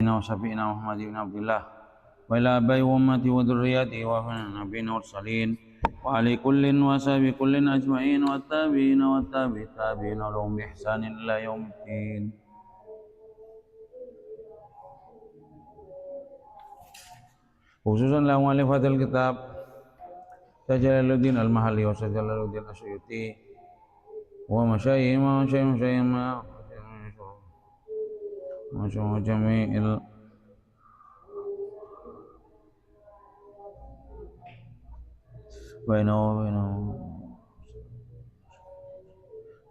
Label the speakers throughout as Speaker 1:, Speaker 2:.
Speaker 1: وشفينا محمد بن عبد الله وإلى أبي وأمتي وذريته ونبينا المرسلين وعلى كل وسبي كل أجمعين والتابعين والتابعين لهم بإحسان إلى يوم الدين. Khususan la mu'alifatil kitab Jalaluddin al-Mahalli wa Jalaluddin Asyuyuti wa masyayikh jami'il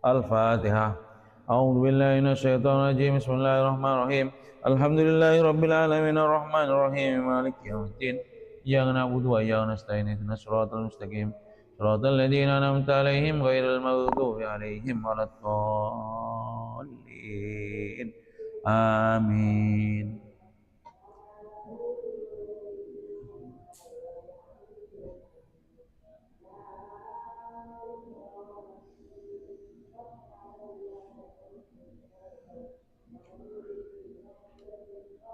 Speaker 1: Al-Fatihah. A'udzu billahi minasyaitonir rajim. Bismillahirrahmanirrahim. Alhamdulillahi rabbil alamin arrahmanir rahim maliki yaumiddin. Iyyaka na'budu wa iyyaka nasta'in ihdinas siratal mustaqim. Siratal ladzina an'amta 'alaihim ghairil maghdubi 'alaihim waladdallin. Amin.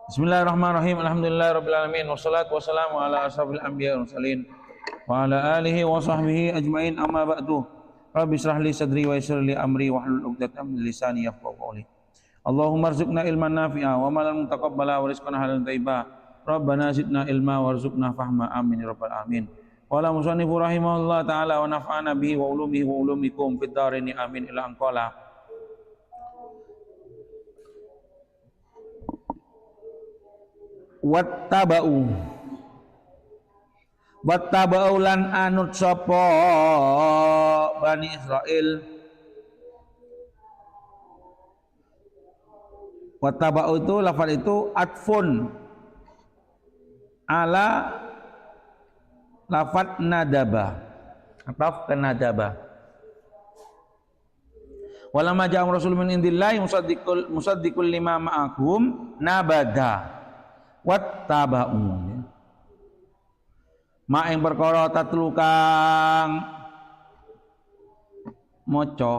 Speaker 1: Bismillahirrahmanirrahim. Alhamdulillahirabbil alamin wassalatu wassalamu ala asyrafil anbiya'i wal mursalin wa ala alihi wa sahbihi ajmain, amma ba'du. Rabbi shrah li sadri wa yassir li amri wahlul 'uqdatam min lisani yafqahu qawli. Allahumma arzuqna ilman nafi'a wa amalan mutaqabbala wa rizqan halalan thayyiba. Rabbana zidna ilma warzuqna fahma, amin ya rabbal alamin. Qala musannifu rahimahullah ta'ala wa nafa'ana bihi wa ulumihi wa ulumikum fid dharain, amin. Ila anqala wattaba'u lan anut sapa Bani Israil. Wattaba'u itu lafaz itu atfun ala lafaz nadaba, ataf ke nadaba. Walamma ja'ahum rasulun min indillahi musaddiqul lima ma'akum nabada wattaba'u ma ing perkara tatlu kang maca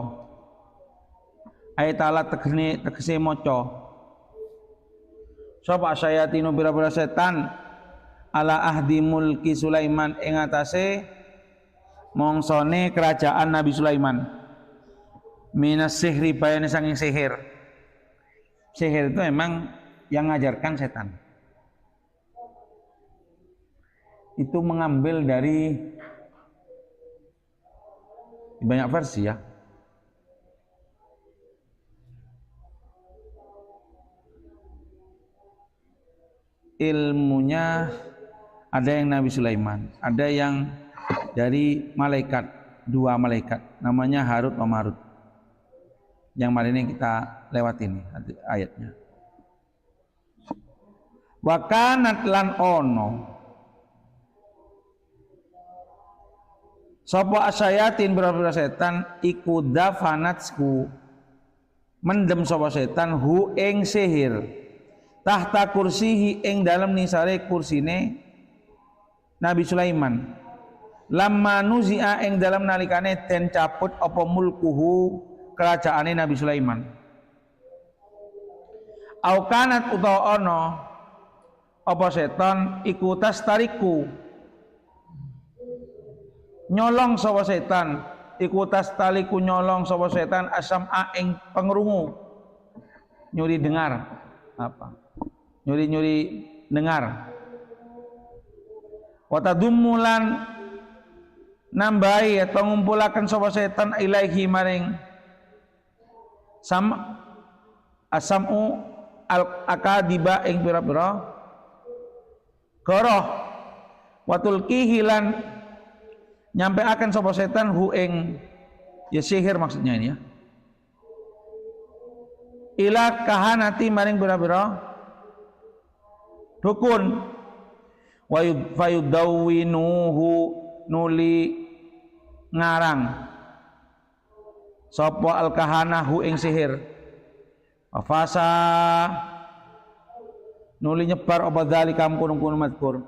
Speaker 1: ayat ala tegese maca sapa syayatinu pira-pira setan ala ahdi mulki Sulaiman ing atase mongsone kerajaan Nabi Sulaiman minas sihri bayane saking sihir. Sihir itu memang yang ngajarkan setan. Itu mengambil dari banyak versi ya. Ilmunya ada yang Nabi Sulaiman, ada yang dari malaikat, dua malaikat, namanya Harut wa Marut. Yang hari ini kita lewat ini ayatnya. Wa kanat lan ono sapa asyayatin bira-bira setan iku dafanatsku mendem sapa setan hu ing sihir tahta kursihi ing dalam nisare kursine Nabi Sulaiman lamma nuzi'a ing dalam nalikane den cabut apa mulkuhu kerajaane Nabi Sulaiman. Au kanat utawa ono apa setan iku tastariku nyolong sapa setan iku tastaliku nyolong sapa setan asam ing pengrungu, nyuri dengar apa nyuri dengar. Watadumulan nambahi atau ngumpulaken sapa setan ilaihi maring asamu al akadiba ing pira-pira goroh watul kihilan nyampe akan sapa setan hu ing ya sihir maksudnya ini ya ila kahanati maring pira-pira dukun wa fayudawwinuhu nuli ngarang sapa al kahanahu ing sihir afasa nuli nyebar apa dzalika mungkun mazkur.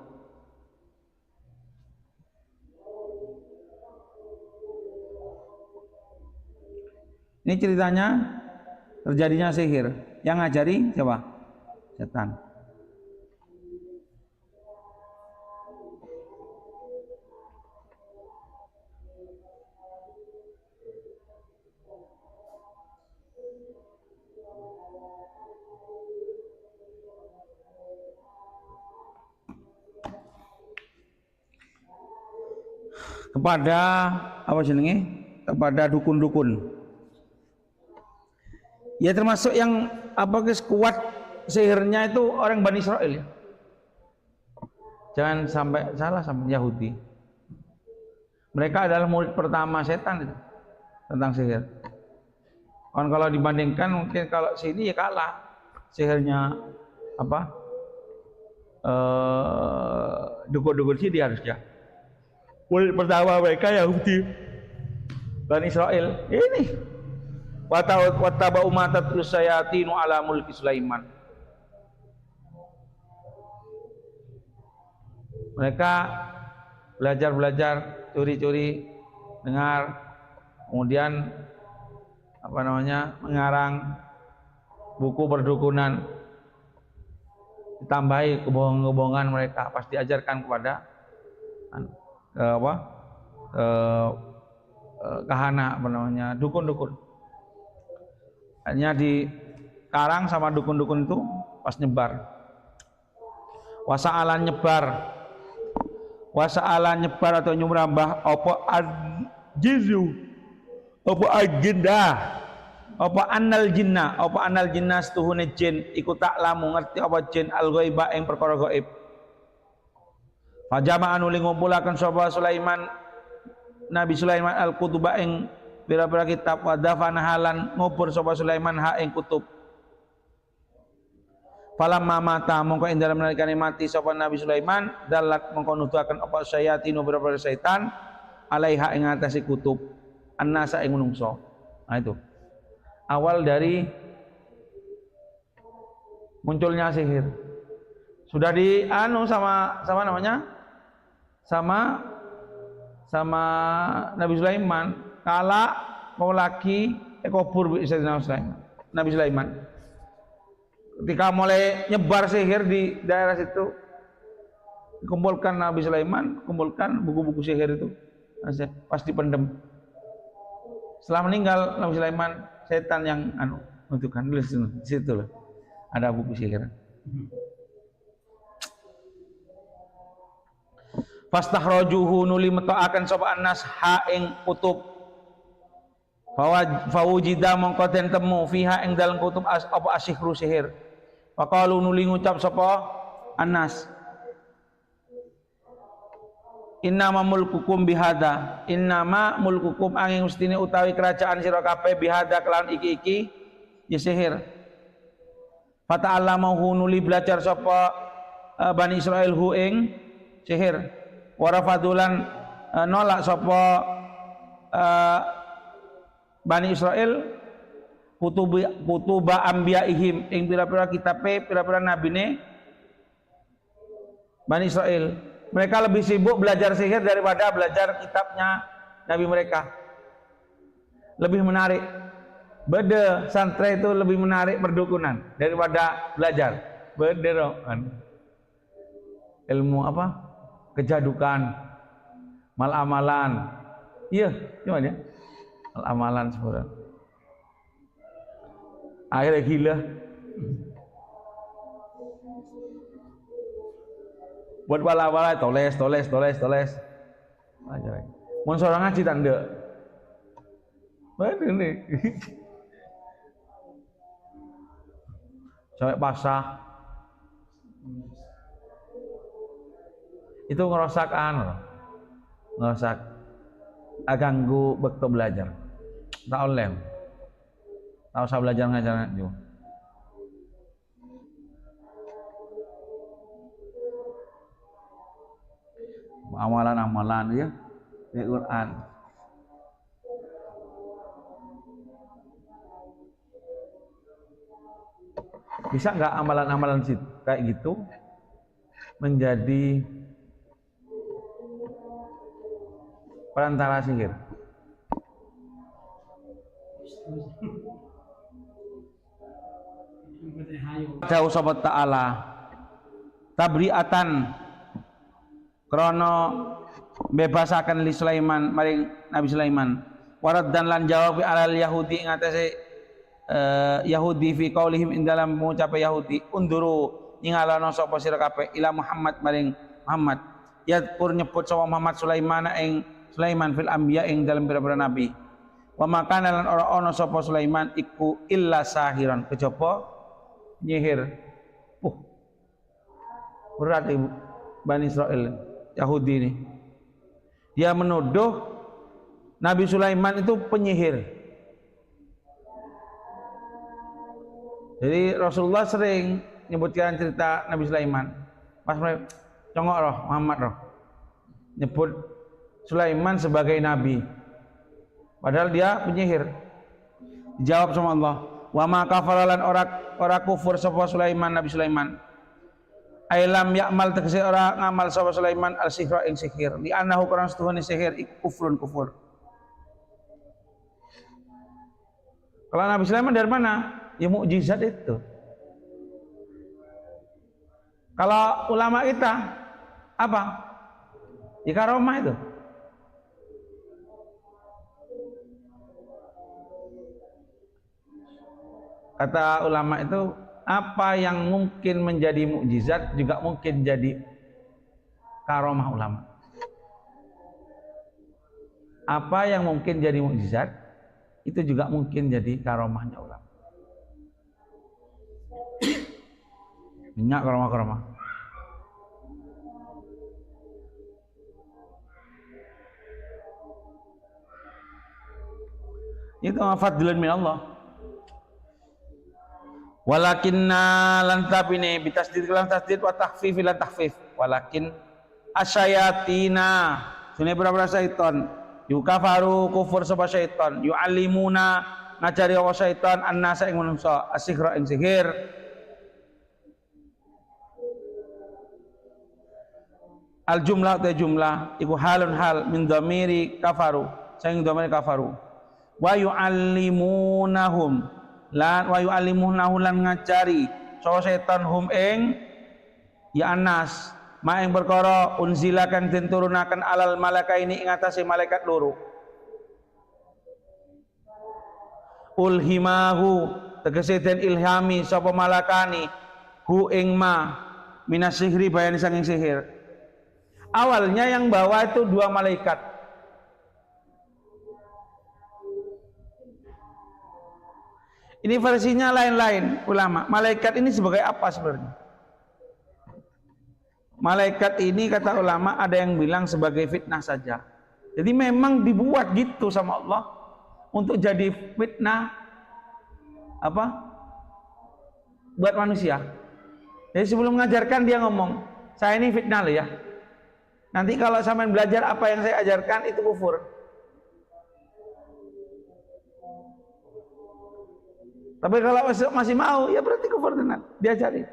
Speaker 1: Ini ceritanya terjadinya sihir. Yang ngajari siapa? Setan. kepada apa jenenge? Kepada dukun-dukun. Ya termasuk yang apa guys kuat sihirnya itu orang Bani Israel ya. Jangan sampai salah sama Yahudi. Mereka adalah murid pertama setan itu tentang sihir. Kan kalau dibandingkan mungkin kalau sini ya kalah sihirnya apa dukun-dukun sini harusnya. Murid pertama mereka Yahudi Bani Israel ini wataba umatat sayatinu ala mulki Sulaiman. Mereka belajar curi-curi dengar, kemudian apa namanya mengarang buku perdukunan, ditambahi kebohongan-kebohongan mereka pasti ajarkan kepada kahana apa namanya dukun-dukun. Hanya dikarang sama dukun-dukun itu pas nyebar. Wasa'alan nyebar atau nyumrambah apa ajizu apa agenda apa annal jinnah setuhune jin iku tak lamu ngerti apa jin al ghaiba ing perkara gaib. Fajama anu ngumpulaken sapa Sulaiman Nabi Sulaiman al kutuba ing pira-pira kitab wa dafana halan ngubur sapa Sulaiman ha ing kutub. Falamma mata mongko ing dalem nalikane mati sapa Nabi Sulaiman dalat mongko nuduhaken apa sayatinu pira-pira setan alaiha ing atase kutub annasa ing menungso. Nah itu awal dari munculnya sihir. Sudah di sama namanya sama Nabi Sulaiman kala mau lagi ekobur Nabi Sulaiman ketika mulai nyebar sihir di daerah situ kumpulkan Nabi Sulaiman, kumpulkan buku-buku sihir itu pasti pendem. Setelah meninggal Nabi Sulaiman, setan yang menentukan di situ loh ada buku sihir. Fastakhrajuhu nuli metoaken sapa annas ha ing kutub. Fawujida mongko den temu fiha ing dalem kutub apa asihru sihir. Faqalu nuli ngucap sapa annas innama mulkukum bihada innama mulkukum angin mestine utawi kerajaan sira kabeh bihada kelawan iki ya sihir. Fata'allamahu nuli belajar sapa Bani Israil hu ing sihir. Warafadulan nolak sapa Bani Israil kutuba anbiyaihim ing pira-pira kitabe pira-pira nabine Bani Israil. Mereka lebih sibuk belajar sihir daripada belajar kitabnya nabi mereka. Lebih menarik. Beda santre itu lebih menarik perdukunan daripada belajar. Beda kan. Ilmu apa? Kejadukan, malamalan. Iya, gimana ya? Malamalan sebenarnya. Akhirnya gila. Buat wala-wala toles. Mun seorang ngaji tanda. Bener nih. Sampai pasah. Itu ngerosak ganggu bekto belajar. Tak oleh. Tak usah belajar ngajar juga. Amalan-amalan ya di Quran. Bisa nggak amalan-amalan kayak gitu menjadi perantara sihir? Jauh sobat ta'ala tabriatan krono bebasakan li Sulaiman maring Nabi Sulaiman warad dan lan jawab alal Yahudi ngatasi Yahudi fi qaulihim ing dalam mengucap Yahudi unduru ningalana sapa sira kabeh ila Muhammad maring Muhammad yadkur nyebut sapa Muhammad Sulaiman ing Sulaiman fil anbiya ing dalam pira-pira nabi. Wa makana lan ora ana sapa Sulaiman iku illa sahiran kejaba nyihir. Berat ibu Bani Israel Yahudi ini. Dia menuduh Nabi Sulaiman itu penyihir. Jadi Rasulullah sering nyebutkan cerita Nabi Sulaiman. Pas mereka congok roh Muhammad roh nyebut Sulaiman sebagai nabi. Padahal dia penyihir. Dijawab sama Allah, wa ma kafaralan ora kufur sapa Sulaiman Nabi Sulaiman. Ailam ya'mal tegese ora ngamal sapa Sulaiman al-sihra ing sihir. Li annahu kurang setuhune sihir kufrun kufur. Kalau Nabi Sulaiman dari mana? Ya mukjizat itu. Kalau ulama kita apa? Ya karomah itu. Kata ulama itu, apa yang mungkin menjadi mukjizat juga mungkin jadi karomah ulama. Apa yang mungkin jadi mukjizat itu juga mungkin jadi karomahnya ulama. Banyak karomah-karomah. Itu fadlun min Allah. Walakinna lan tabine bitasdid lan tasdid wa takhfif lan takhfif. Walakin asyayatina sune berapa syaitan yukafaru kufur sapa syaitan yu'allimuna ngajari wa syaitan annasa ing manungsa asihra ing sihir. Al jumlah ta jumlah iku halun hal min dhamiri kafaru saing dhamiri kafaru wa yu'allimunahum lan wa yu'allimunahu lan ngajari sapa setan hum ing ya anas ma ing perkara unzila kang den turunaken alal malaikaini ing atase malaikat loro. Ulhimahu tegese den ilhami sapa malakani hu ing ma minas sihri bayani saking sihir. Awalnya yang bawa itu dua malaikat. Ini versinya lain-lain ulama. Malaikat ini sebagai apa sebenarnya? Malaikat ini kata ulama ada yang bilang sebagai fitnah saja. Jadi memang dibuat gitu sama Allah untuk jadi fitnah apa? Buat manusia. Jadi sebelum mengajarkan dia ngomong, saya ini fitnah loh ya. Nanti kalau sampean belajar apa yang saya ajarkan itu kufur. Tapi kalau masih mau, ya berarti kufur tenan. Diajari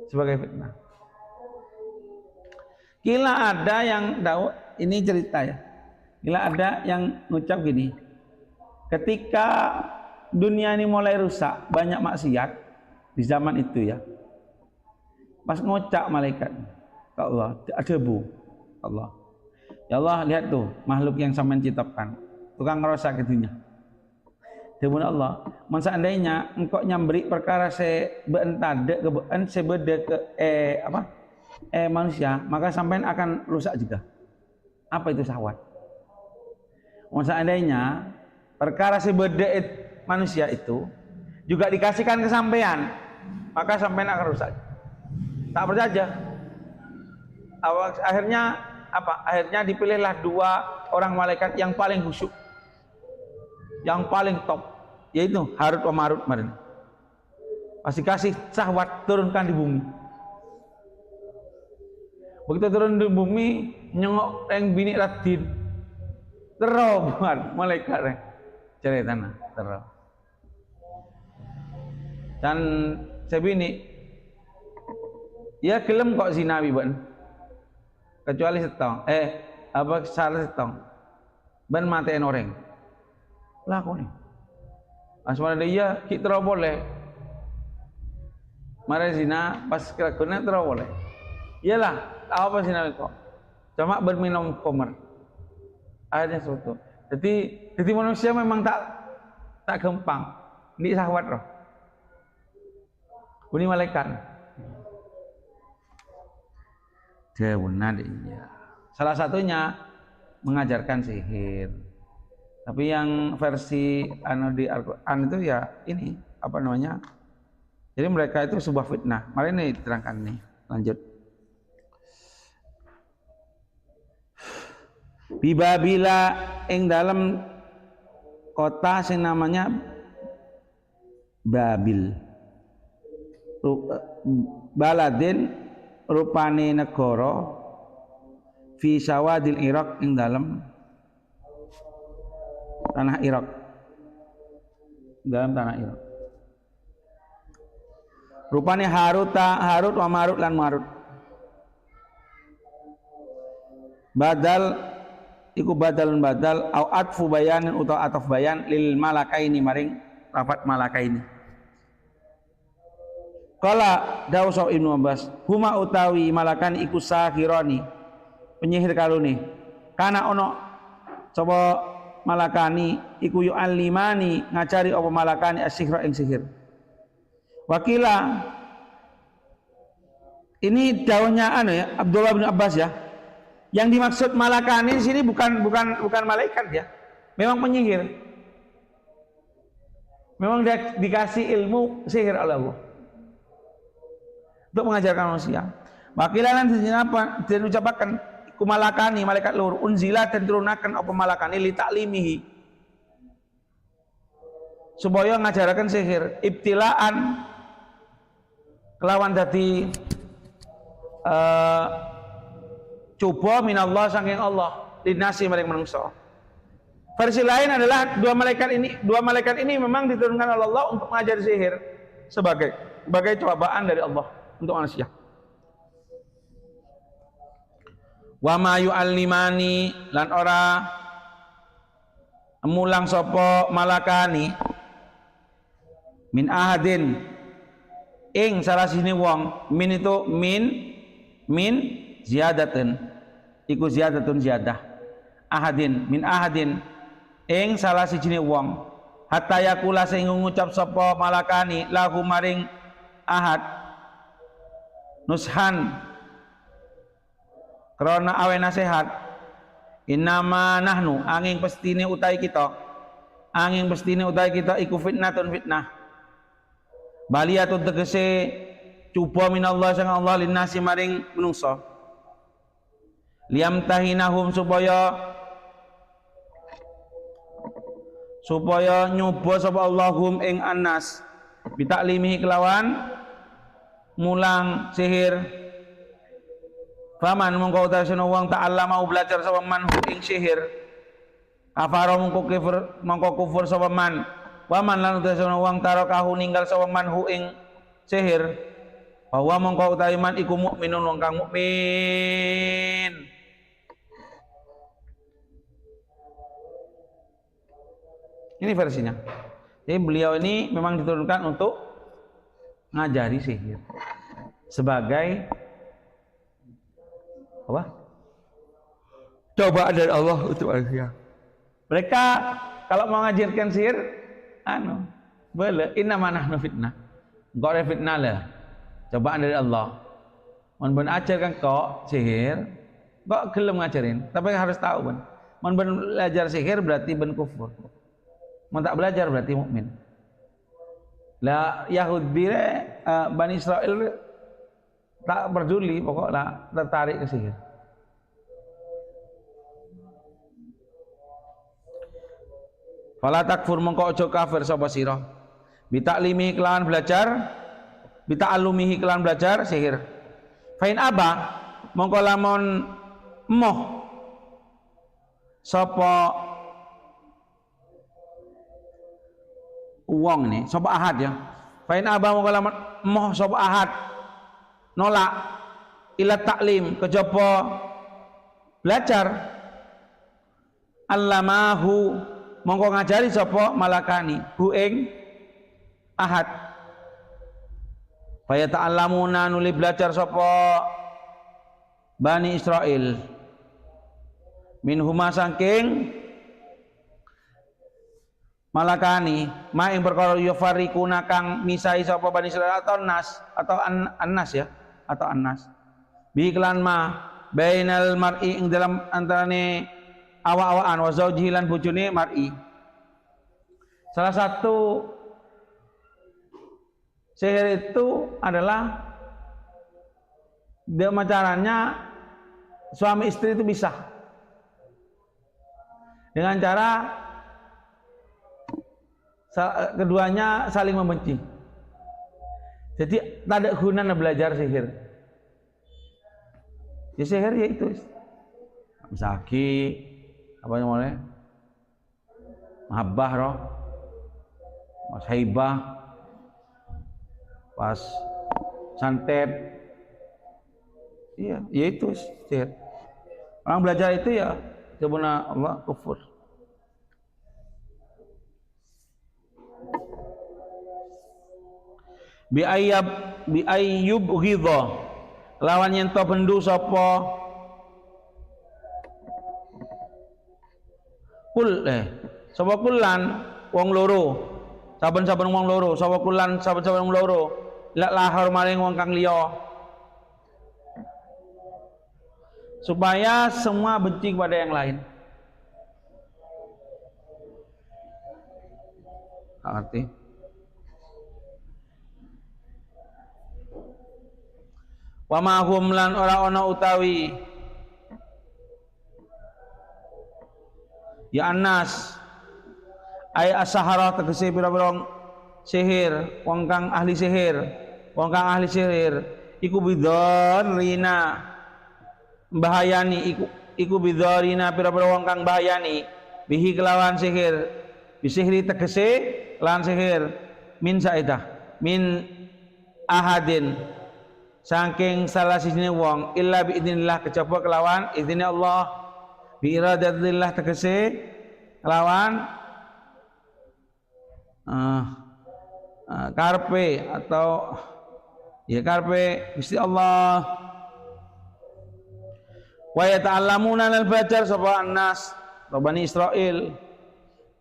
Speaker 1: sebagai fitnah. Kila ada yang ini cerita ya. Kila ada yang ngucap gini. Ketika dunia ini mulai rusak, banyak maksiat di zaman itu ya. Pas ngocak malaikat ke Allah, ada debu Allah. Ya Allah, lihat tuh makhluk yang sampean ciptakan, tukang ngerosak gitunya. Debu Allah, seandainya engkau nyambri perkara sebeentade kebeen sebede ke manusia, maka sampean akan rusak juga. Apa itu syahwat? Seandainya perkara sebede manusia itu juga dikasihkan ke sampean, maka sampean akan rusak. Tak percaya. Akhirnya apa? Akhirnya dipilihlah dua orang malaikat yang paling khusyuk, yang paling top, yaitu Harut wa Marut kemarin. Pasti kasih syahwat turunkan di bumi. Begitu turun di bumi, nyengok yang bini radin, terobat malaikat cari tanah terus. Dan sebini, ya gelem kok zinawi ban. Kecuali setong, salah setong, ban matiin orang, laku nih. Asmana dia kita boleh, mari zina pas kelakuannya terus boleh. Iyalah, apa zina itu? Cuma berminum khamr, akhirnya suatu. Jadi manusia memang tak gampang, ini syahwat roh. Ini malaikat. Dia benar iya. Salah satunya mengajarkan sihir. Tapi yang versi di Al-Qur'an itu ya ini apa namanya? Jadi mereka itu sebuah fitnah. Mari ini diterangkan nih. Lanjut. Bibabila ing dalam kota sing namanya Babil. Baladin rupane negara fi sawadil Irak ing dalam tanah Irak. Dalam tanah Irak. Rupane Harut wa Marut lan Marut. Badal iku badalun badal au atfu bayanin utawa ataf bayan lil malakaini maring lafat malakaini. Qala Dawsa Ibnu Abbas, huma utawi malakan iku sahirani, penyihir kalune. Kana ono sapa malakani iku yu'allimani ngajari apa malakani as-sihra ing sihir. Wakila ini dawuhnya ya Abdullah bin Abbas ya. Yang dimaksud malakani di sini bukan malaikat ya. Memang penyihir. Memang dia dikasih ilmu sihir oleh Allah. Untuk mengajarkan manusia. Wakilan apa? Dan ucapkan kumalakani malaikat lur unzila dan turunakan apa malakani li taklimihi. Supaya ngajarakan sihir ibtilaan kelawan dadi coba minallah saking Allah linasi maring manungsa. Versi lain adalah dua malaikat ini memang diturunkan oleh Allah untuk mengajar sihir sebagai cobaan dari Allah untuk manusia. Wa ma yu'allimani lan ora mulang sapa malakani min ahadin ing salah sini wong min itu min ziyadatun iku ziyadatun ziyadah ahadin min ahadin ing salah sijine wong hatta yakula sing ngucap sapa malakani lahu maring ahad nushan krana awe nasihat innama nahnu angin pestine utai kita iku fitnatun fitnah baliyatun tegese cuba minallah sang Allah linnasi maring menungsa liyamtahinahum supaya nyoba sapa Allahum ing annas bitaklimihi kelawan mulang sihir. Faman mongko utasana wong ta'alla mau belajar sapa man ing sihir kafara mongko kufur sapa man waman lan utasana wong tarakahu ninggal sapa man ing sihir bahwa mongko utawi man iku mukminun wong kang mukmin. Ini versinya. Jadi beliau ini memang diturunkan untuk ngajari sihir sebagai apa? Cobaan dari Allah untuk manusia. Mereka kalau mau ngajarkan sihir, boleh. Innama nahnu fitnah. Engkau ada fitnah lah. Cobaan dari Allah. Mun ajarkan kok sihir, kok gelem ngajarin. Tapi harus tahu kan. Mun belajar sihir berarti ben kufur. Mun tak belajar berarti mukmin. Lah Yahudi Bani Israel tak peduli pokoknya tertarik ke sihir. Fala takfur mongko aja kafir sapa sira. Bitaklimi kelawan belajar, bita'allumihi kelawan belajar sihir. Fain aba mongko lamun moh sapa uang nih, sapa ahad ya. Fain aba mongko lamun moh sapa ahad nolak ila taklim kejaba belajar allamahu mongko ngajari sapa malakani hu ing ahad faya ta'allamuna nuli belajar sapa Bani Israil min huma saking malakani ma ing perkara yufarriquna kang misai sapa Bani Israil atau annas ya atau annas bi iklan ma bainal mar'i ing dalam antarane awa-awaan wa zaujihi lan bojone mar'i. Salah satu sihir itu adalah caranya suami istri itu pisah dengan cara keduanya saling membenci. Jadi tak ada gunanya belajar sihir. Ya sihir ya itu. Misaki apa namanya? Mahabbah roh. Mas haibah. Pas santet. Iya, ya itu sihir. Orang belajar itu ya sebenarnya Allah kufur. Bi ayyub ghidha lawan yen to bendu sapa sapa kulan wong loro saben-saben wong loro sapa kulan saben-saben wong loro lak lahar maring wong kang liya supaya semua benci kepada yang lain. Arti wa ma hum lan ora ana utawi ya anas ay asahara tegese pira-pira sihir wong kang ahli sihir iku bidzarina bahayani iku bidzarina pira-pira wong kang bahayani bihi kelawan sihir bisihri tegese lan sihir min saidah min ahadin saking salah sijine wong illa bi idznillah kejaba kelawan izine Allah bi iradatillah tegese kelawan karpe atau ya karpe Gusti Allah. Wa yata'allamuna al bajar sapa annas Bani Israil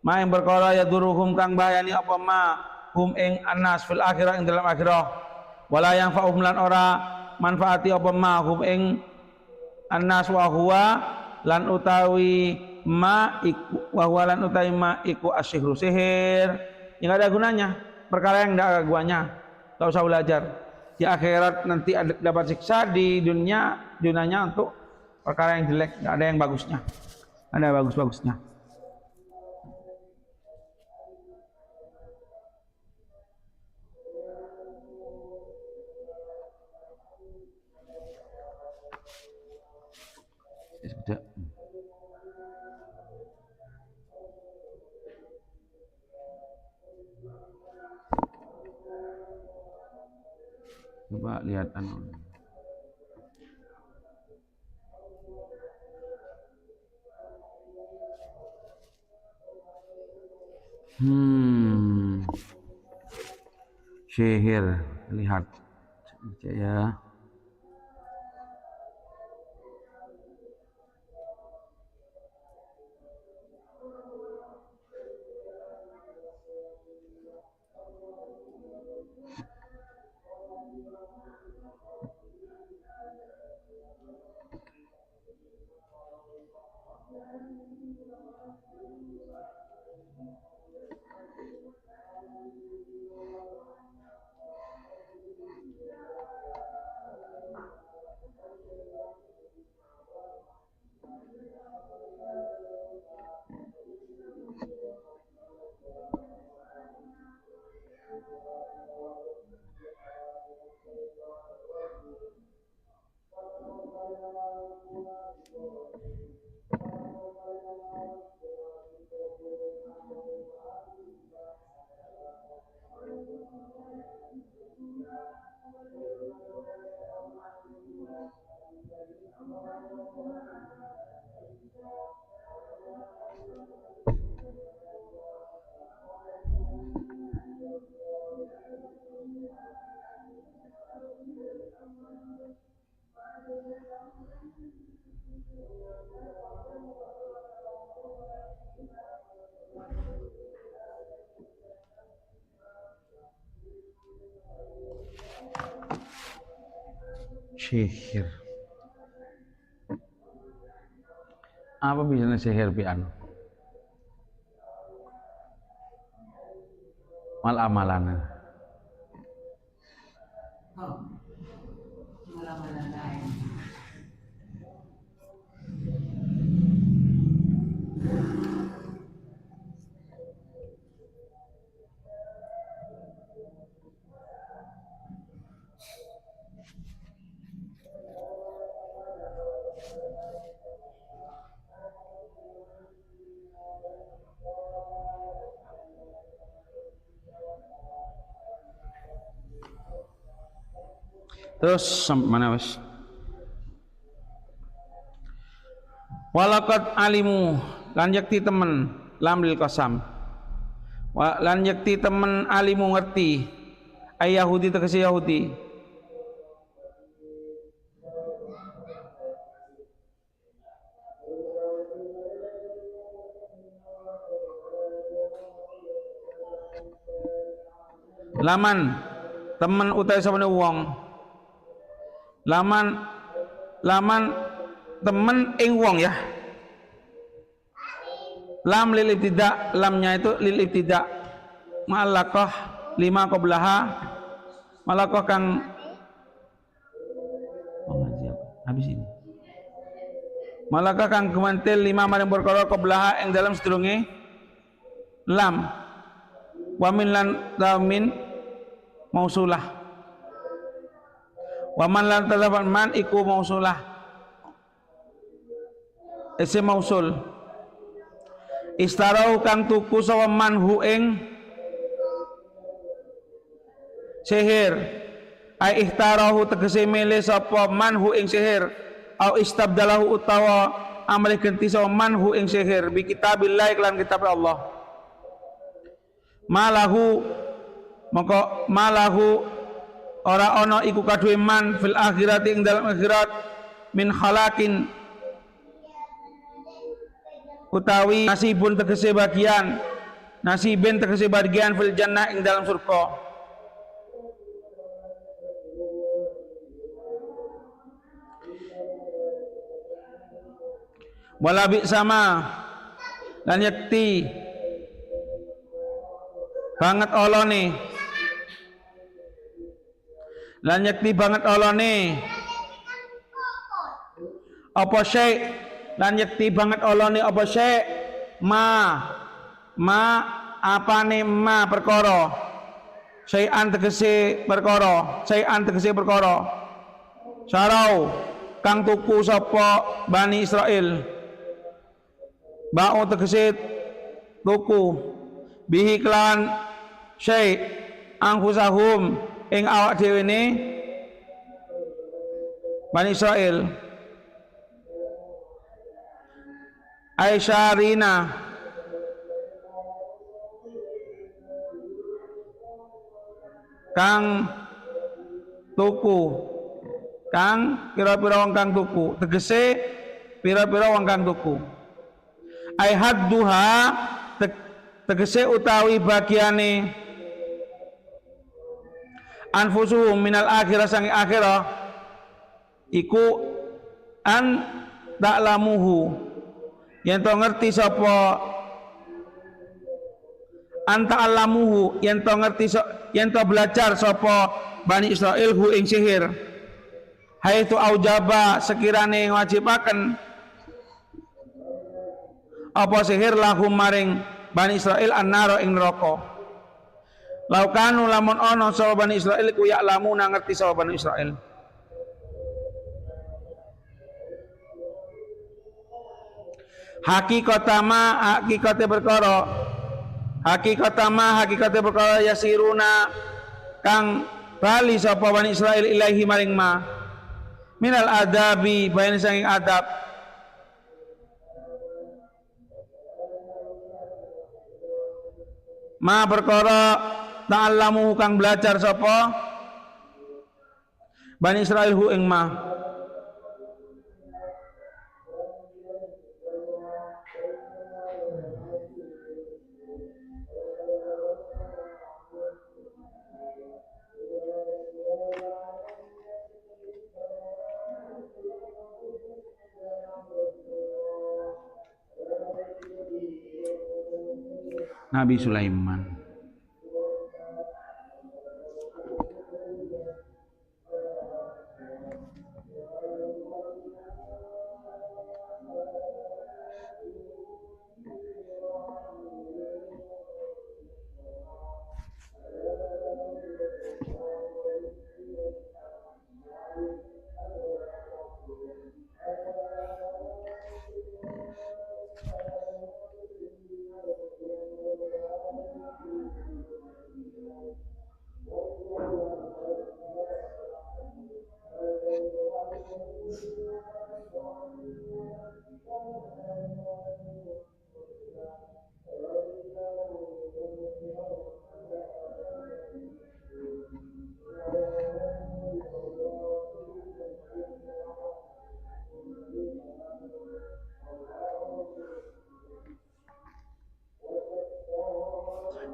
Speaker 1: ma yang perkara ya duruhum kang bahayani apa ma hum ing annas fil akhirah ing dalam akhirah wala yang fa'um lan ora manfaati apa ma hum ing annas wa huwa lan utawi ma iku asyihru sihir yang ada gunanya perkara yang tidak ada gunanya tak usah belajar di akhirat nanti dapat siksa di dunianya untuk perkara yang jelek tidak ada yang bagusnya ada bagus-bagusnya. Sudah. Coba lihat anu. Sihir lihat ya. Sihir
Speaker 2: Apa bisa sihir pi anu? Mal amalana. Terus mana wes? Walaqad alimu lan yakti temen lam lil qasam. Lan yakti temen alimu ngerti ay Yahudi tegese Yahudi. Laman temen utai sabane wong. Laman temen ing wong ya. Lam lil ibtida, lamnya itu lil ibtida. Ma'alaqah lima qablaha. Malaqah kang habis ini. Malaqah kang gumantil lima maring perkara qablaha ing dalam sedurunge lam. Wa min lan tamin mausulah. Wa man lan tadafan man iku mausulah. Isim mausul. Istarau kang tuku sapa man hu ing sihir. Ai ihtarahu tegese milih sapa man hu ing sihir. Au istabdalahu utawa amrih ganti sapa man hu ing sihir bi kitabillah lan kitab Allah. Malahu maka malahu ora ana iku kaduwe man fil akhirati ing dalam akhirat min khalakin utawi nasibun tegese bagian nasibin tegese bagian fil jannah ing dalam surga. Wala bi sama lan yakti banget olone lan yakti banget olone apa syai lan yakti banget olone apa syai ma apane ma perkara syai'an tegese perkara sarau kang tuku sapa Bani Israil ba'u tegese tuku bihi klan syai' anfusahum ing awak dhewe ne Bani Israil Aisyarina kang tuku kang pira-pira wong kang tuku tegese pira-pira wong kang tuku ai hadduha tegese utawi bagiane anfusuhum minal akhirah sangi akhirah iku an ta'lamuhu yen to ngerti sapa anta alamuhu yen to ngerti yen to belajar sapa Bani Israil hu ing sihir haitu aujaba sekirane ngajibaken apa sihir lahum maring Bani Israil annaro ing neraka laukanu lamun ana sapa Bani Israil ku ya'lamu ngerti sapa Bani Israil. Hakikate perkara yasiruna kang bali sapa Bani Israil ilahi maring ma minal adabi bayan sanging adab ma perkara ta'allamu kang belajar sapa Bani Israil hu ing ma Nabi Sulaiman.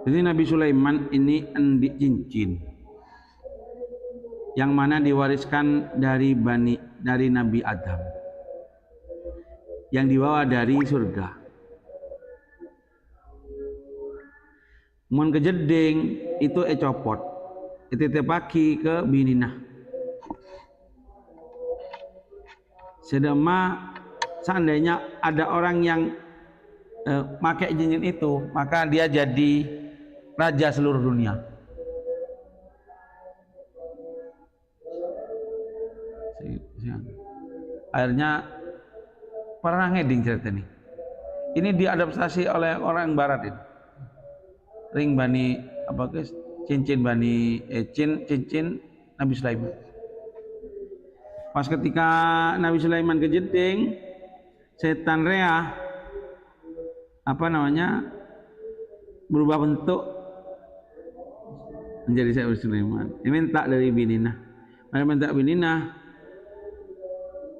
Speaker 2: Jadi Nabi Sulaiman ini endik cincin yang mana diwariskan dari Nabi Adam yang dibawa dari surga. Mun kejeding itu copot, itu pagi ke bininah. Sedema seandainya ada orang yang pakai cincin itu, maka dia jadi raja seluruh dunia. Akhirnya pernah ngeding cerita ini. Ini diadaptasi oleh orang barat ini. Ring bani apa guys? Cincin bani cincin Nabi Sulaiman. Pas ketika Nabi Sulaiman kejeding, setan rea apa namanya berubah bentuk menjadi Nabi Sulaiman. Ini minta dari bininah. Mereka minta bininah,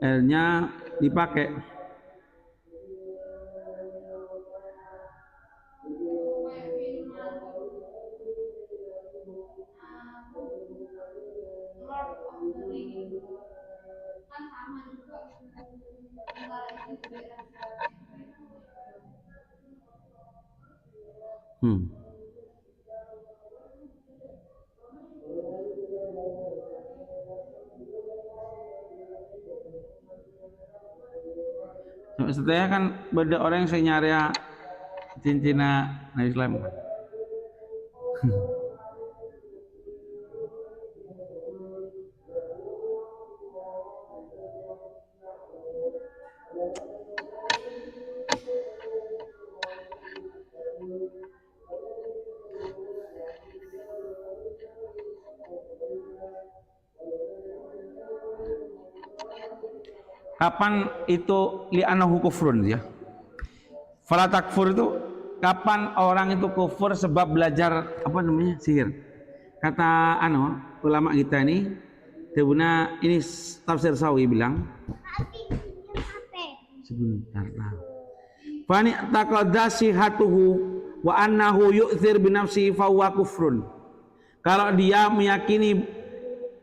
Speaker 2: akhirnya dipakai. Setelah kan beda orang yang saya nyari cincina Nabi Sulaiman. Kapan itu li'anahu kufrun ya? Fala takfur itu kapan orang itu kufur sebab belajar apa namanya sihir? Kata ulama kita ini, Tebuna ini tafsir Sawi bilang. Sebentar lah. Fani taqaddasi hatuhu wa annahu yu'thir bi nafsihi fa huwa kufrun. Kalau dia meyakini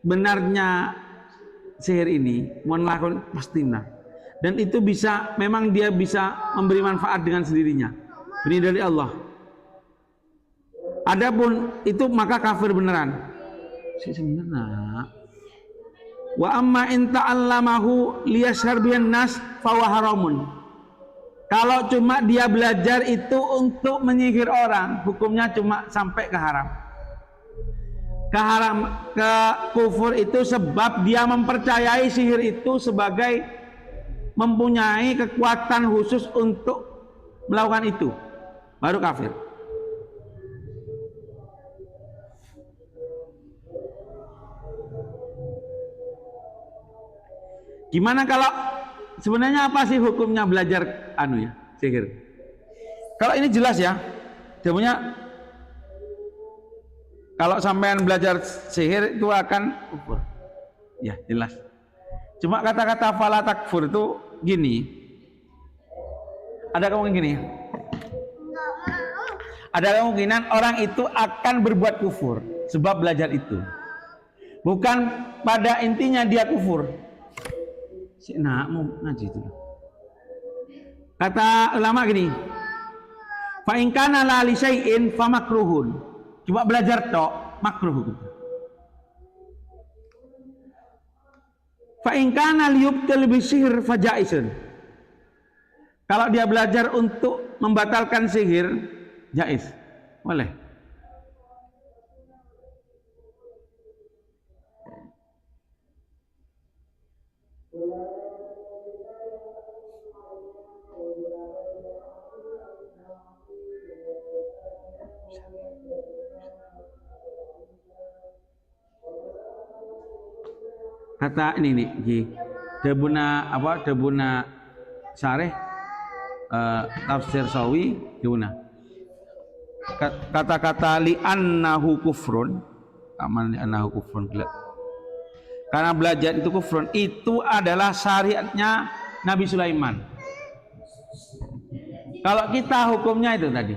Speaker 2: benarnya sihir ini, mohon lakukan pasti benar. Dan itu bisa, memang dia bisa memberi manfaat dengan sendirinya. Ini dari Allah. Adapun itu maka kafir beneran. Sebenarnya. Wa amma in ta'allamahu liyashhar bihan nas fa huwa haramun. Kalau cuma dia belajar itu untuk menyihir orang, hukumnya cuma sampai ke haram. Ke kufur itu sebab dia mempercayai sihir itu sebagai mempunyai kekuatan khusus untuk melakukan itu, baru kafir. Gimana kalau sebenarnya apa sih hukumnya belajar sihir? Kalau ini jelas ya, dia punya. Kalau sampean belajar sihir itu akan kufur. Ya, jelas. Cuma kata-kata fala takfur itu gini. Ada kemungkinan gini. Ada kemungkinan orang itu akan berbuat kufur sebab belajar itu. Bukan pada intinya dia kufur. Mau ngaji itu. Kata ulama gini. Fa in kana la li syai'in fa makruhun. Cuma belajar tok makruh hukumnya. Fa in kana liyubtil bisihir fa jaizun. Kalau dia belajar untuk membatalkan sihir, jaiz. Boleh. Kata ini nih, Debuna Syarih tafsir Sawi gimana? Kata-kata li annahu kufrun, aman li annahu kufrun. Karena belajar itu kufrun, itu adalah syariatnya Nabi Sulaiman. Kalau kita hukumnya itu tadi,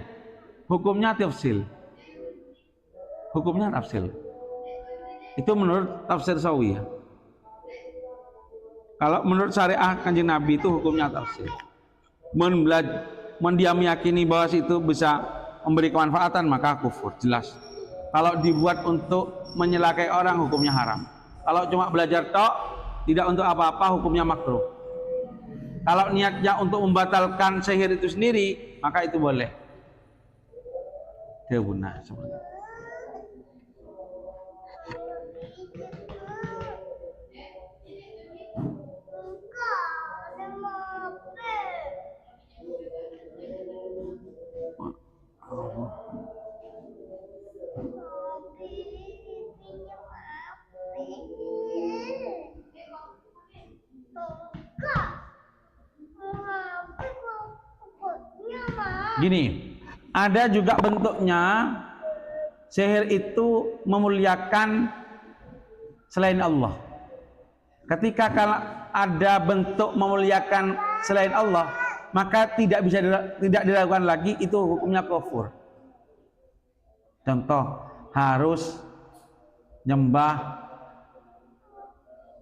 Speaker 2: hukumnya tafsil. Hukumnya tafsil. Itu menurut tafsir Sawi ya. Kalau menurut syariah Kanjeng Nabi itu hukumnya tafsir. Mendiam meyakini bahwa itu bisa memberi kemanfaatan maka kufur, jelas. Kalau dibuat untuk menyelakai orang hukumnya haram. Kalau cuma belajar tok, tidak untuk apa-apa hukumnya makruh. Kalau niatnya untuk membatalkan sihir itu sendiri, maka itu boleh. Dewuna seperti itu. Gini, ada juga bentuknya sihir itu memuliakan selain Allah. Ketika kalau ada bentuk memuliakan selain Allah, maka tidak dilakukan lagi, itu hukumnya kufur. Contoh, harus nyembah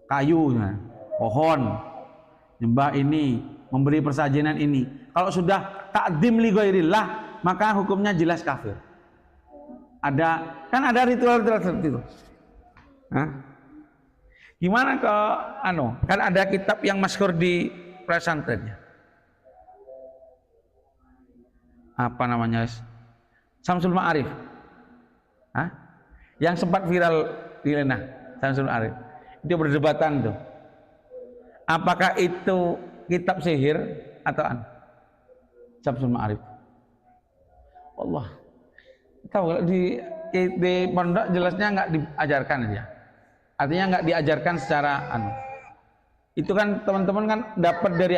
Speaker 2: kayu, pohon, nyembah ini, memberi persajinan ini. Kalau sudah takdim li ghairillah, maka hukumnya jelas kafir. Kan ada ritual-ritual seperti itu. Hah? Gimana kalau kan ada kitab yang masyhur di pesantrennya. Apa namanya? Samsul Ma'arif. Hah? Yang sempat viral di Lena, Samsul Ma'arif. Itu berdebatan tuh. Apakah itu kitab sihir atau Samsul Ma'arif? Allah. Tahu di pondok jelasnya nggak diajarkan ya. Artinya nggak diajarkan secara Itu kan teman-teman kan dapat dari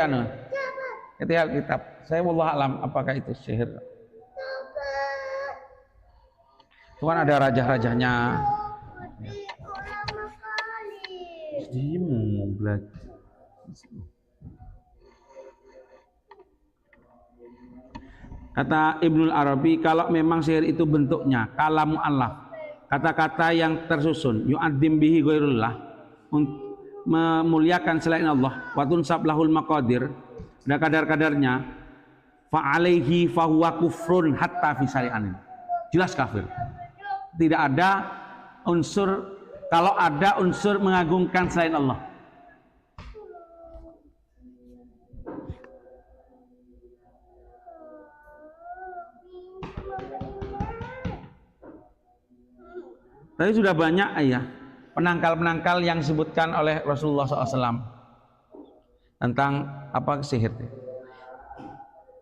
Speaker 2: Ketika kitab. Saya wallah alam apakah itu sihir. Itu kan ada raja-rajanya. Jadi mau belajar. Kata Ibnul Arabi, kalau memang sihir itu bentuknya kalam mu'allaf, kata-kata yang tersusun, yu'addim bihi ghairullah, memuliakan selain Allah, wa tunsab lahul maqadir, ada kadar-kadarnya, fa alaihi fa huwa kufrun hatta fi syari'an. Jelas kafir. Tidak ada unsur, kalau ada unsur mengagungkan selain Allah. Tapi sudah banyak penangkal-penangkal yang disebutkan oleh Rasulullah SAW tentang apa sihir.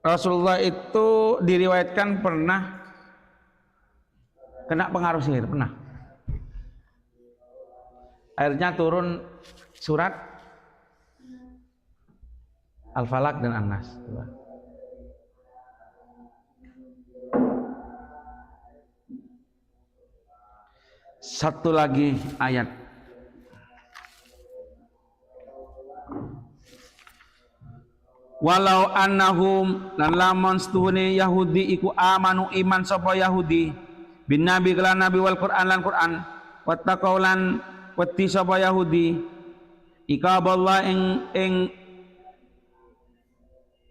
Speaker 2: Rasulullah itu diriwayatkan pernah kena pengaruh sihir, pernah. Akhirnya turun surat Al-Falaq dan An-Nas. Satu lagi ayat. Walau annahum lan lamun stuhune Yahudi iku amanu iman sapa Yahudi bin nabi kelan nabi wal Quran lan Quran wattaqaulan wedi sapa Yahudi ikaballah ing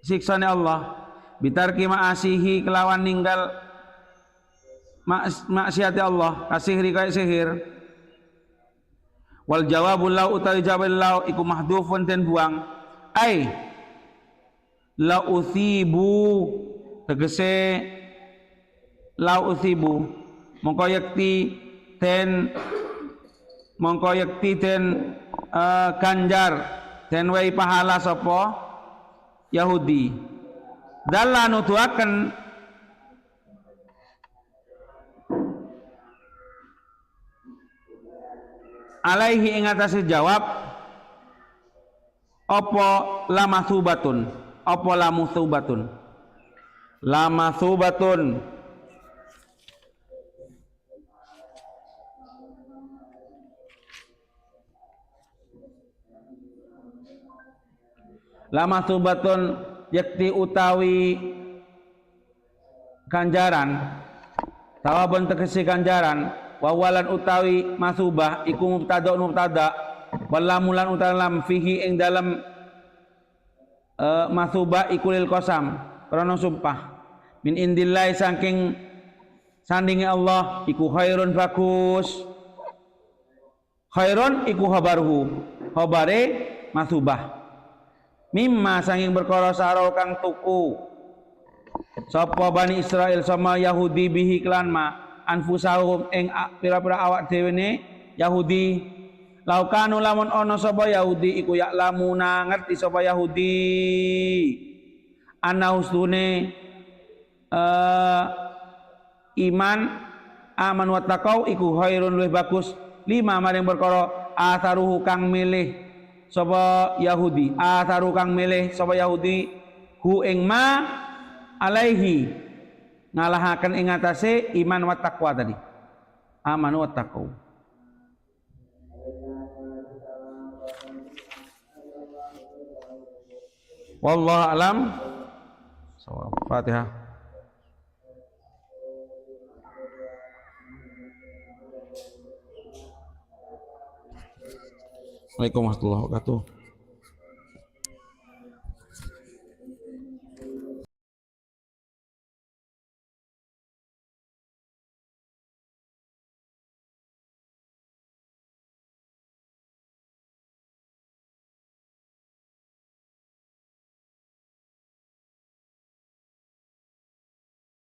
Speaker 2: siksane Allah bitarki ma'asihi kelawan ninggal maksiat Allah kasihri kaya sihir. Wal jawabul lau utawi jawab lau iku mahdhufun den buang ai la uthibu tegese la uthibu mongko yakti den ganjar den wei pahala sapa Yahudi. Dalla nuduhaken alaihi ing atase jawab apa lamathubatun apa lamuthubatun lamathubatun lamathubatun yakti utawi ganjaran tawabun tegesi ganjaran wawalan utawi masubah iku mubtada walamulan utawi lam fihi ing dalam masubah iku lil qasam krana sumpah min indillahi saking sandinge Allah iku khairun bagus khairun iku khabaruhu khabare masubah mimma saking perkara saro kang tuku sapa Bani Israil sama Yahudi bihi klan ma anfusahum ing pira-pira awak dhewe ne Yahudi laukanu lamun ana sapa Yahudi iku yaklamuna ngerti sapa Yahudi ana usdune iman aman wa taqau iku khairun luwih bagus lima maring perkara atharuhu kang milih sapa Yahudi atharu kang milih sapa Yahudi hu ing ma alaihi ngalahaken ing atase iman wa taqwa tadi amanu wa taqwa. Wallahu alam. Fatihah. Assalamualaikum warahmatullahi wabarakatuh.